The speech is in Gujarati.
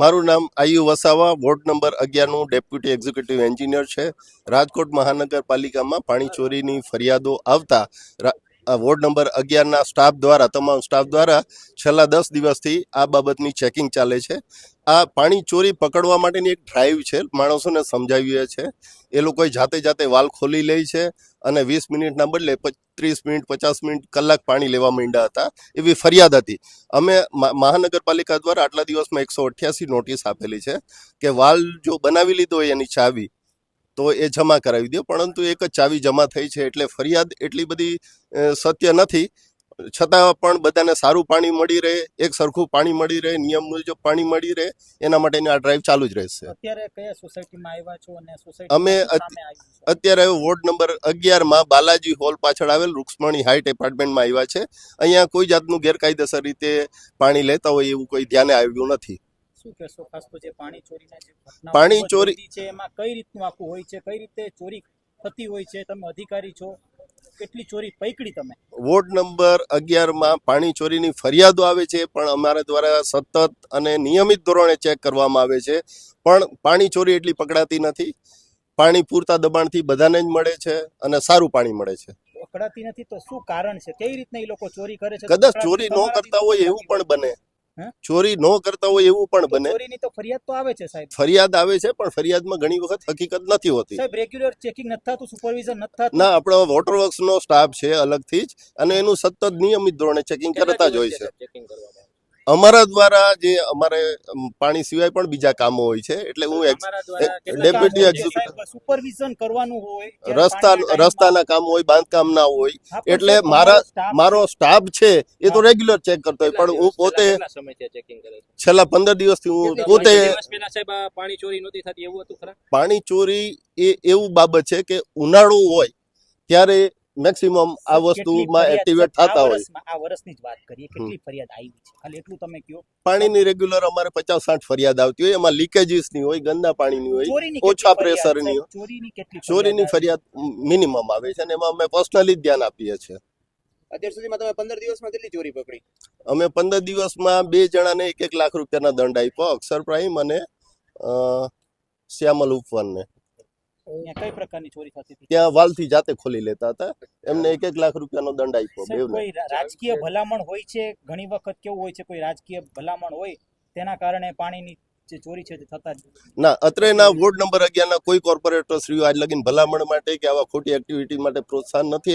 મારું નામ આયુ વસાવા, વોર્ડ નંબર 11 નું ડેપ્યુટી એક્ઝિક્યુટિવ એન્જિનિયર છે. રાજકોટ મહાનગરપાલિકામાં પાણી ચોરીની ફરિયાદો આવતા વોર્ડ નંબર 11 ના સ્ટાફ દ્વારા, તમામ સ્ટાફ દ્વારા છેલ્લા 10 દિવસથી આ બાબતની ચેકિંગ ચાલે છે. આ પાણી ચોરી પકડવા માટેની એક ડ્રાઈવ છે, માણસોને સમજાવીએ છે. એ લોકોએ જાતે વાલ ખોલી લે છે અને 20 મિનિટના બદલે 30 મિનિટ, 50 મિનિટ, કલાક પાણી લેવા માંડ્યા હતા, એવી ફરિયાદ હતી. અમે મહાનગરપાલિકા દ્વારા આટલા દિવસમાં 188 નોટિસ આપેલી છે કે વાલ જો બનાવી લીધો હોય એની ચાવી તો એ જમા કરાવી દો, પરંતુ એક જ ચાવી જમા થઈ છે. એટલે ફરિયાદ એટલી બધી સત્ય નથી, છતાં પણ બધાને સારું પાણી મળી રહે, એક સરખું પાણી મળી રહે, નિયમ મુજબ પાણી મળી રહે, એના માટેની આ ડ્રાઈવ ચાલુ જ રહેશે. અત્યારે કયા સોસાયટીમાં આવ્યા છો અને સોસાયટી અમે અત્યારે વોર્ડ નંબર 11 માં બાલાજી હોલ પાછળ આવેલ રૂક્ષ્મણી હાઇટ એપાર્ટમેન્ટમાં આવ્યા છે. અહીંયા કોઈ જાતનું ગેરકાયદેસર રીતે પાણી લેતા હોય એવું કોઈ ધ્યાને આવ્યું નથી. શું કહેશો ખાસ તો જે પાણી ચોરીના જે પાણી ચોરી છે એમાં કઈ રીતનું આખું હોય છે, કઈ રીતે ચોરી થતી હોય છે? તમે અધિકારી છો, કેટલી ચોરી પકડી તમે? વોર્ડ નંબર 11 માં પાણી ચોરીની ફરિયાદો આવે છે, પણ અમારા દ્વારા સતત અને નિયમિત ધોરણે ચેક કરવામાં આવે છે, પણ પાણી ચોરી એટલી પકડાતી નથી. પાણી પૂરતા દબાણથી બધાને જ મળે છે અને સારું પાણી મળે છે. પકડાતી નથી તો શું કારણ છે? કેવી રીતના એ લોકો ચોરી કરે છે? કદાચ ચોરી ન કરતા હોય એવું પણ બને, ચોરી ન કરતા હોય એવું પણ બને. ચોરીની તો ફરિયાદ તો આવે છે સાહેબ, ફરિયાદ આવે છે, પણ ફરિયાદમાં ઘણી વખત હકીકત નથી હોતી. સાહેબ રેગ્યુલર ચેકિંગ નથી થતું, સુપરવિઝન નથી થતું? ના, આપણો વોટર વર્ક્સ નો સ્ટાફ છે અલગથી જ, અને એનું સતત નિયમિત ધોરણે ચેકિંગ કરતા જ હોય છે. અમારા દ્વારા જે અમારે પાણી સિવાય પણ બીજા કામો હોય છે, એટલે હું ડેપ્યુટી એક્ઝિક્યુટિવ, સુપરવિઝન કરવાનું હોય, રસ્તાના કામ હોય, બાંધકામના હોય, એટલે મારો સ્ટાફ છે એ તો રેગ્યુલર ચેક કરતો હોય, પણ હું પોતે છેલ્લા 15 દિવસથી હું પોતે પાણી ચોરી નહોતી થતી એવું હતું ખરા? પાણી ચોરી એ એવું બાબત છે કે ઉનાળો હોય ત્યારે મેક્સિમમ આ વસ્તુમાં એક્ટિવેટ થતા હોય. આ વર્ષની જ વાત કરીએ, કેટલી ફરિયાદ આવી છે ખાલી એટલું તમે કહો? પાણીની રેગ્યુલર અમારે 50-60 ફરિયાદ આવતી હોય, એમાં લીકેજીસ ની હોય, ગંદા પાણીની હોય, ઓછા પ્રેશરની હોય. ચોરીની ફરિયાદ મિનિમમ આવે છે, અને એમાં અમે પર્સનલી ધ્યાન આપીએ છીએ. અત્યાર સુધીમાં તમે 15 દિવસમાં કેટલી ચોરી પકડી? અમે 15 દિવસમાં 2 જણાને 1 લાખ રૂપિયાના દંડ આપ્યો, અક્ષર પ્રાઇમ અને શ્યામલ ઉપવનને. કઈ પ્રકારની ચોરી થતી હતી? ત્યાં વાલથી જાતે ખોલી લેતા હતા, એમને 1 લાખ રૂપિયાનો દંડ આપ્યો. કોઈ રાજકીય ભલામણ હોય છે? ઘણી વખત કેવું હોય છે, કોઈ રાજકીય ભલામણ હોય તેના કારણે પાણીની જે ચોરી છે તે થતા જ ના. અત્રેના વોર્ડ નંબર 11 ના કોઈ કોર્પોરેટર શ્રીઓ આજ લગીન ભલામણ માટે કે આવા ખોટી એક્ટિવિટી માટે પ્રોત્સાહન નથી